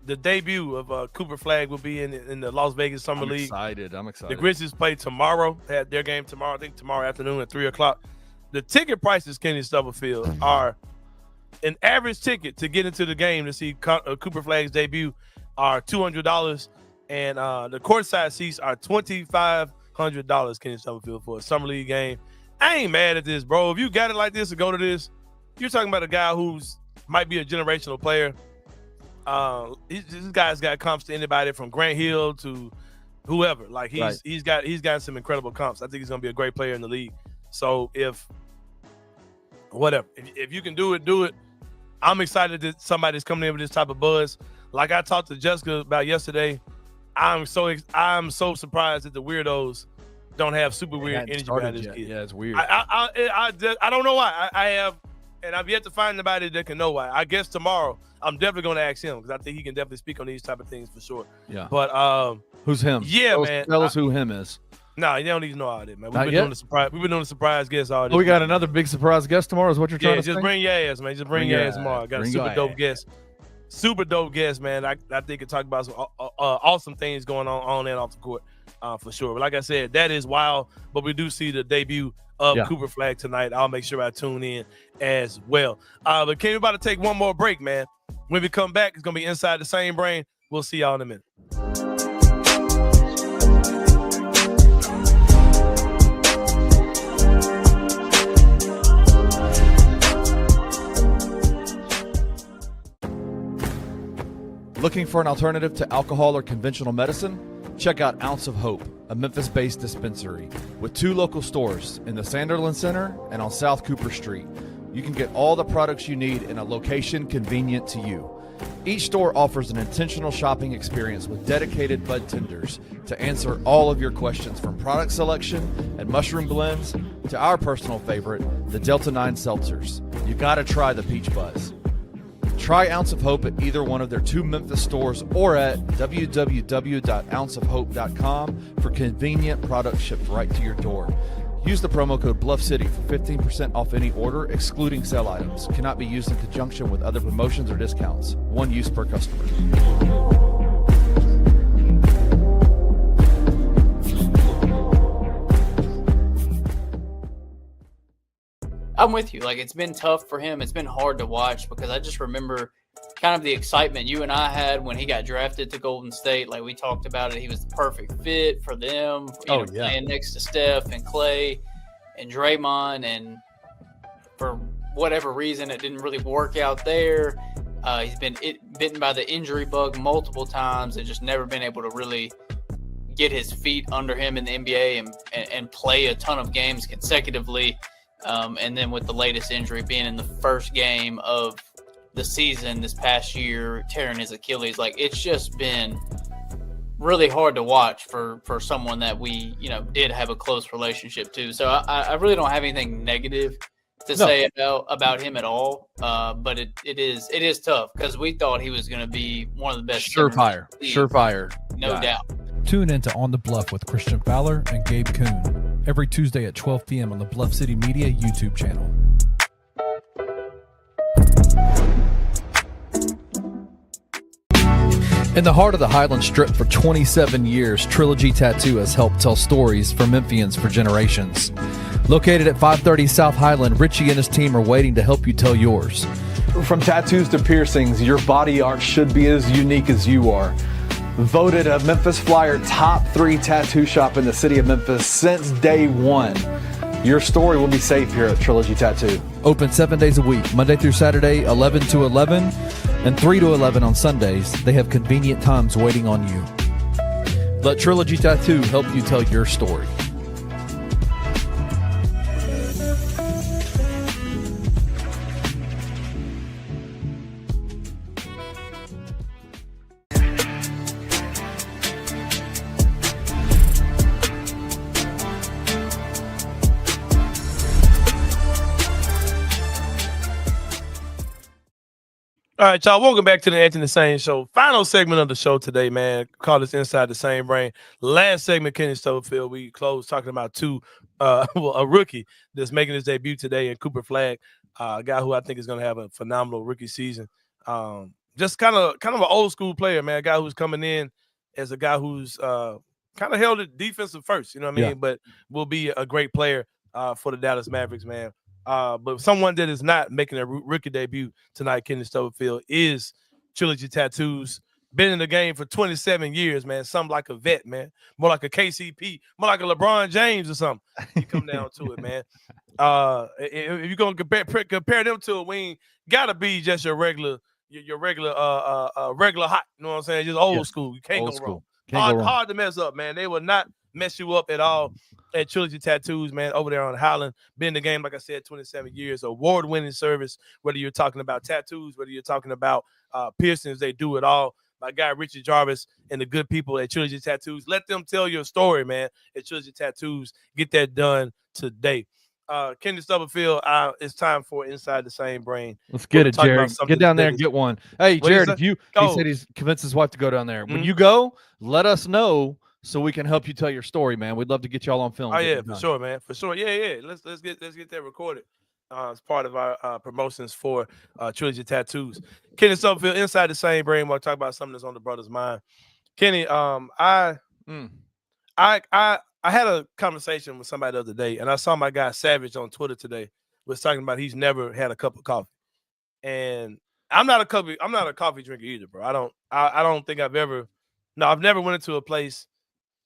the debut of Cooper Flagg will be in the Las Vegas Summer League. I'm excited. The Grizzlies play tomorrow. They have their game tomorrow. I think tomorrow afternoon at 3:00. The ticket prices, Kenny Stubblefield, are an average ticket to get into the game to see Cooper Flagg's debut are $200, and the courtside seats are $2,500. Kenny Stubblefield for a Summer League game. I ain't mad at this, bro. If you got it like this to go to this, you're talking about a guy who's might be a generational player. This guy's got comps to anybody from Grant Hill to whoever. Like he's got some incredible comps. I think he's gonna be a great player in the league. So if you can do it. I'm excited that somebody's coming in with this type of buzz. Like I talked to Jessica about yesterday, I'm so surprised that the weirdos don't have super weird energy behind this kid. Yeah, it's weird. I don't know why. And I've yet to find anybody that can know why. I guess tomorrow I'm definitely going to ask him because I think he can definitely speak on these type of things for sure. Yeah. But who's him? Yeah, Tell us who him is. No, you don't need to know all that, man. We've been doing the surprise guest all this. Oh, we got another big surprise guest tomorrow. Is what you're trying to say? Just bring your ass, man. Just bring your ass tomorrow. I got a super dope guest. Super dope guest, man. I think can talk about some awesome things going on and off the court for sure. But like I said, that is wild. But we do see the debut of Cooper Flagg tonight. I'll make sure I tune in as well. But Ken, we're about to take one more break, man. When we come back, it's going to be Inside the Same Brain. We'll see y'all in a minute. Looking for an alternative to alcohol or conventional medicine? Check out Ounce of Hope, a Memphis-based dispensary with 2 local stores in the Sanderland Center and on South Cooper Street. You can get all the products you need in a location convenient to you. Each store offers an intentional shopping experience with dedicated bud tenders to answer all of your questions, from product selection and mushroom blends to our personal favorite, the Delta 9 seltzers. You gotta try the Peach Buzz. Try Ounce of Hope at either one of their 2 Memphis stores or at www.ounceofhope.com for convenient products shipped right to your door. Use the promo code Bluff City for 15% off any order, excluding sale items. Cannot be used in conjunction with other promotions or discounts. One use per customer. I'm with you. Like, it's been tough for him. It's been hard to watch because I just remember kind of the excitement you and I had when he got drafted to Golden State. Like, we talked about it. He was the perfect fit for them, playing next to Steph and Clay and Draymond. And for whatever reason, it didn't really work out there. He's been bitten by the injury bug multiple times and just never been able to really get his feet under him in the NBA and play a ton of games consecutively. And then with the latest injury being in the first game of the season this past year, tearing his Achilles, like, it's just been really hard to watch for someone that we, did have a close relationship to. So I really don't have anything negative to say about him at all. But it is tough because we thought he was going to be one of the best. Surefire. No doubt. Tune in to On the Bluff with Christian Fowler and Gabe Kuhn every Tuesday at 12 p.m. on the Bluff City Media YouTube channel. In the heart of the Highland Strip for 27 years, Trilogy Tattoo has helped tell stories for Memphians for generations. Located at 530 South Highland, Richie and his team are waiting to help you tell yours. From tattoos to piercings, your body art should be as unique as you are. Voted a Memphis Flyer top 3 tattoo shop in the city of Memphis since day one. Your story will be safe here at Trilogy Tattoo. Open 7 days a week, Monday through Saturday, 11 to 11, and 3 to 11 on Sundays. They have convenient times waiting on you. Let Trilogy Tattoo help you tell your story. All right, y'all. Welcome back to the Anthony Sain Show. Final segment of the show today, man. Call this Inside the Same Brain. Last segment, Kenny Stubblefield. We closed talking about a rookie that's making his debut today in Cooper Flagg, a guy who I think is going to have a phenomenal rookie season. Just kind of an old school player, man. A guy who's coming in as a guy who's kind of held it defensive first, you know what I mean? But will be a great player for the Dallas Mavericks, man. But someone that is not making a rookie debut tonight, Kenny Stubblefield, is Trilogy Tattoos. Been in the game for 27 years, man. Something like a vet, man. More like a KCP, more like a LeBron James or something. You come down to it, man. If you're gonna compare them to a wing, gotta be just your regular hot. You know what I'm saying? Just old school. You can't go wrong. Hard to mess up, man. They will not mess you up at all at Trilogy Tattoos, man, over there on Highland. Been in the game, like I said, 27 years. Award-winning service, whether you're talking about tattoos, whether you're talking about piercings, they do it all. My guy, Richard Jarvis, and the good people at Trilogy Tattoos. Let them tell your story, man, at Trilogy Tattoos. Get that done today. Kenny Stubblefield, it's time for Inside the Same Brain. Let's get it, Jared. Get down there and get one. Hey, Jared, he said he's convinced his wife to go down there. When you go, let us know so we can help you tell your story, man. We'd love to get y'all on film. Oh yeah, for sure, man. For sure. Yeah. Let's get that recorded. As part of our promotions for Trilogy Tattoos. Kenny Stubblefield, Inside the Same Brain. We'll talk about something that's on the brother's mind. Kenny, I had a conversation with somebody the other day, and I saw my guy Savage on Twitter today was talking about he's never had a cup of coffee. And I'm not a coffee drinker either, bro. I don't think I've never went into a place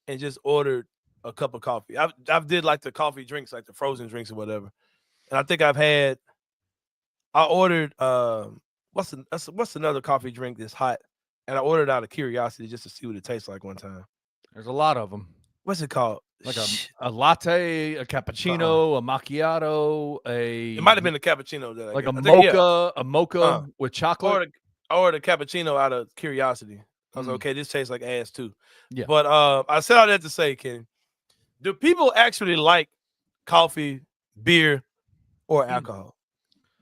and just ordered a cup of coffee. I've did like the coffee drinks, like the frozen drinks or whatever. And I think I ordered what's another coffee drink that's hot? And I ordered out of curiosity just to see what it tastes like one time. There's a lot of them. What's it called? Like a latte, a cappuccino, a macchiato, it might have been a cappuccino that a mocha with chocolate. I ordered a cappuccino out of curiosity. I was like, okay, this tastes like ass too. Yeah. But I said all that to say, Kenny, do people actually like coffee, beer, or alcohol?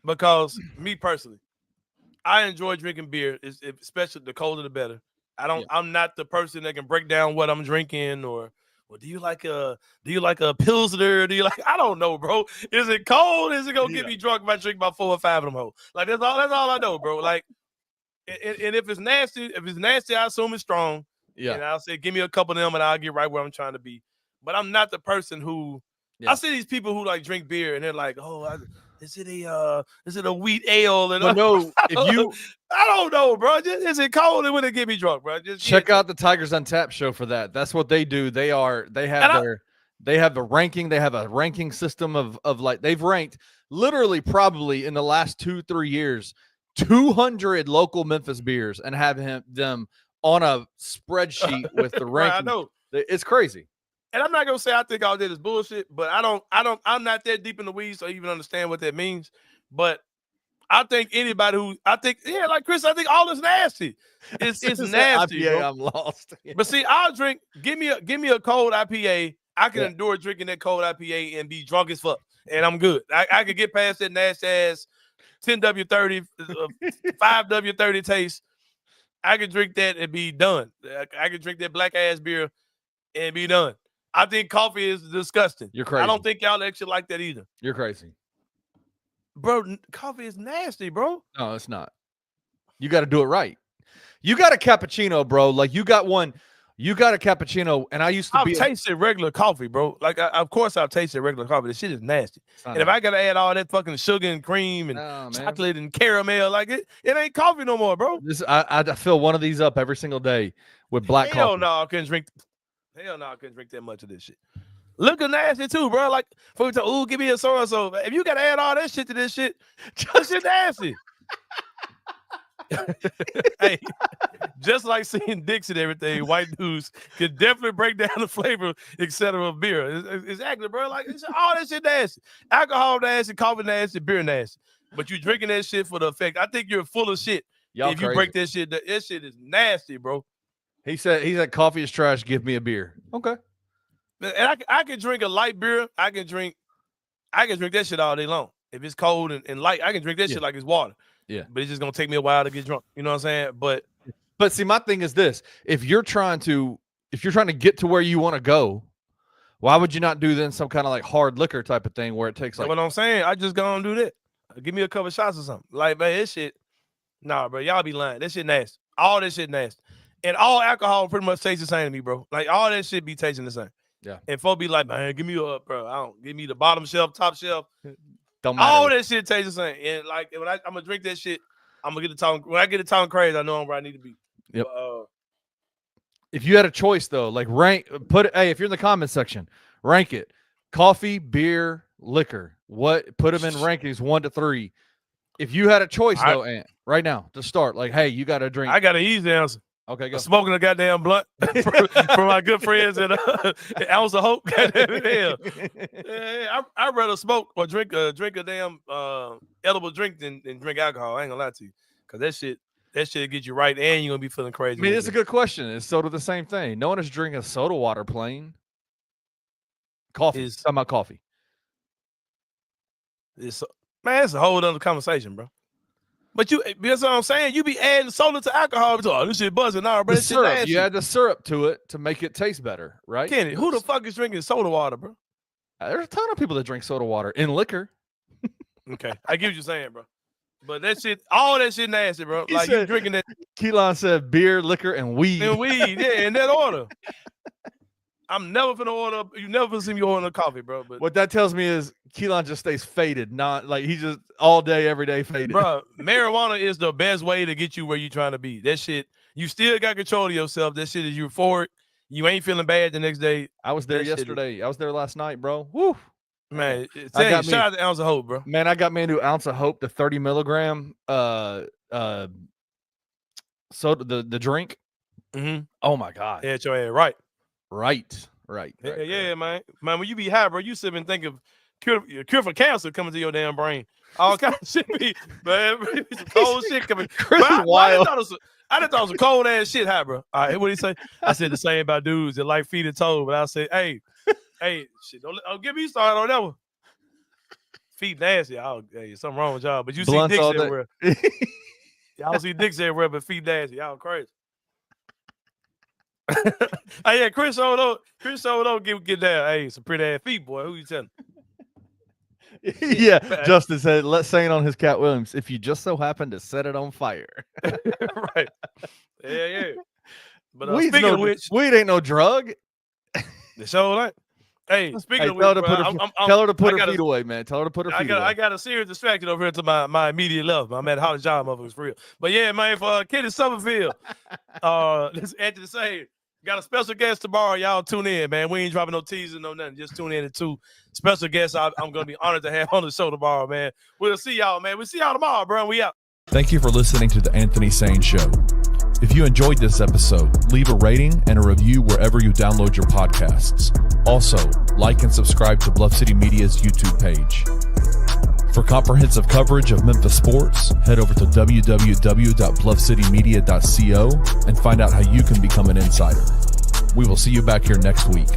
Because me personally, I enjoy drinking beer, especially the colder the better. I'm not the person that can break down what I'm drinking or do you like a Pilsner? Do you like, I don't know, bro. Is it cold? Is it gonna get me drunk if I drink about 4 or 5 of them hoes? Like that's all I know, bro. Like and if it's nasty, I assume it's strong. Yeah. And I'll say, give me a couple of them and I'll get right where I'm trying to be. But I'm not the person who I see these people who like drink beer and they're like, oh, is it a wheat ale? And no, if you I don't know, bro. Is it cold and when it get me drunk, bro? Just check out the Tigers Untapped show for that. That's what they do. They have the ranking. They have a ranking system of like they've ranked literally probably in the last 2-3 years 200 local Memphis beers and have them on a spreadsheet with the ranking. I know. It's crazy. And I'm not gonna say I think all that is bullshit, but I'm not that deep in the weeds to even understand what that means. But I think anybody like Chris, I think all is nasty. It's nasty. IPA, bro. I'm lost. But see, I'll drink. Give me a cold IPA. I can endure drinking that cold IPA and be drunk as fuck, and I'm good. I can get past that nasty ass 10W30, 5W30 taste. I can drink that and be done. I can drink that black ass beer and be done. I think coffee is disgusting. You're crazy. I don't think y'all actually like that either. You're crazy. Bro, coffee is nasty, bro. No, it's not. You got to do it right. You got a cappuccino, bro. Like you got a cappuccino, and I used to I've tasted regular coffee, bro. Like, of course I've tasted regular coffee. This shit is nasty. And if I got to add all that fucking sugar and cream and chocolate and caramel, like it ain't coffee no more, bro. I fill one of these up every single day with black coffee. Hell no, I couldn't drink that much of this shit. Looking nasty too, bro. Like, for me to, give me a so-and-so. If you got to add all that shit to this shit, this shit nasty. Hey, just like seeing dicks and everything, white dudes can definitely break down the flavor, etc. of beer. Exactly, bro. Like, all that shit nasty. Alcohol nasty, coffee nasty, beer nasty. But you drinking that shit for the effect. I think you're full of shit. Y'all if crazy. You break that shit, that shit is nasty, bro. He said coffee is trash. Give me a beer. Okay. And I can drink a light beer. I can drink that shit all day long. If it's cold and light, I can drink that shit like it's water. Yeah. But it's just gonna take me a while to get drunk. You know what I'm saying? But see, my thing is this: if you're trying to get to where you want to go, why would you not do then some kind of like hard liquor type of thing where it takes like? What I'm saying, I just gonna do that. Give me a couple shots or something. Like, man, this shit. Nah, bro, y'all be lying. That shit nasty. All that shit nasty. And all alcohol pretty much tastes the same to me, bro. Like all that shit be tasting the same. Yeah. And folks be like, man, give me give me the bottom shelf, top shelf. Don't matter. All that shit tastes the same. And like when I'm gonna drink that shit, I'm gonna get to talking. When I get to talking crazy, I know I'm where I need to be. Yep. But, if you had a choice though, like if you're in the comment section, rank it: coffee, beer, liquor. Put them in rankings 1 to 3. If you had a choice though, Ant, right now to start, like, hey, you got to drink. I got an easy answer. Okay, go. Smoking a goddamn blunt for my good friends at Ounce of Hope. Hell, I'd rather smoke or drink a damn edible drink than drink alcohol. I ain't gonna lie to you, because that shit get you right, and you're gonna be feeling crazy. I mean, it's a good question. Is soda the same thing? No one is drinking soda water plain. Coffee. Talking about coffee. It's a whole other conversation, bro. But that's what I'm saying. You be adding soda to alcohol. This shit buzzing now, bro. Syrup. You add the syrup to it to make it taste better, right? Kenny, who the fuck is drinking soda water, bro? There's a ton of people that drink soda water in liquor. Okay, I get what you're saying, bro. But that shit, all that shit nasty, bro. Like you drinking that. Keelan said beer, liquor, and weed. And weed, yeah, in that order. I'm never finna order. You never see me ordering a coffee, bro. But what that tells me is Keelan just stays faded, not like he just all day, every day faded. Bro, marijuana is the best way to get you where you're trying to be. That shit, you still got control of yourself. That shit is euphoric. You ain't feeling bad the next day. I was there yesterday. I was there last night, bro. Woo. Man, shout out to Ounce of Hope, bro. Man, I got me into Ounce of Hope, the 30 milligram soda, the drink. Mm-hmm. Oh my God. Yeah, your ass right. Right. Yeah, man. Man, when you be high, bro, you sit and think of cure for cancer coming to your damn brain. All kind of shit be, man, some cold shit coming. Wild. I just thought it was a cold ass shit high, bro. All right, what did he say? I said the same about dudes that like feet and toes, but I said, hey, shit, don't get me started on that one. Feet nasty. Hey, something wrong with y'all. But you see dicks everywhere. Y'all see dicks everywhere, but feet nasty. Y'all crazy. Hey, yeah, Chris Odo get down. Hey, some pretty ass feet, boy. Who you telling? Yeah, Justin said, "Let's Sain on his Cat Williams. If you just so happen to set it on fire." Right. Yeah. But speaking of which, weed ain't no drug. The show like. Hey, speaking of which, tell her to put her feet away, man. Tell her to put her feet away. I got a serious distraction over here to my immediate left. I'm at Holly John, motherfuckers, for real. But yeah, man, for Kenny Summerfield, this Anthony Sain, got a special guest tomorrow. Y'all tune in, man. We ain't dropping no teasers, no nothing. Just tune in to 2 special guests I'm going to be honored to have on the show tomorrow, man. We'll see y'all, man. We'll see y'all tomorrow, bro. We out. Thank you for listening to the Anthony Sain Show. If you enjoyed this episode, leave a rating and a review wherever you download your podcasts. Also, like and subscribe to Bluff City Media's YouTube page. For comprehensive coverage of Memphis sports, head over to www.bluffcitymedia.co and find out how you can become an insider. We will see you back here next week.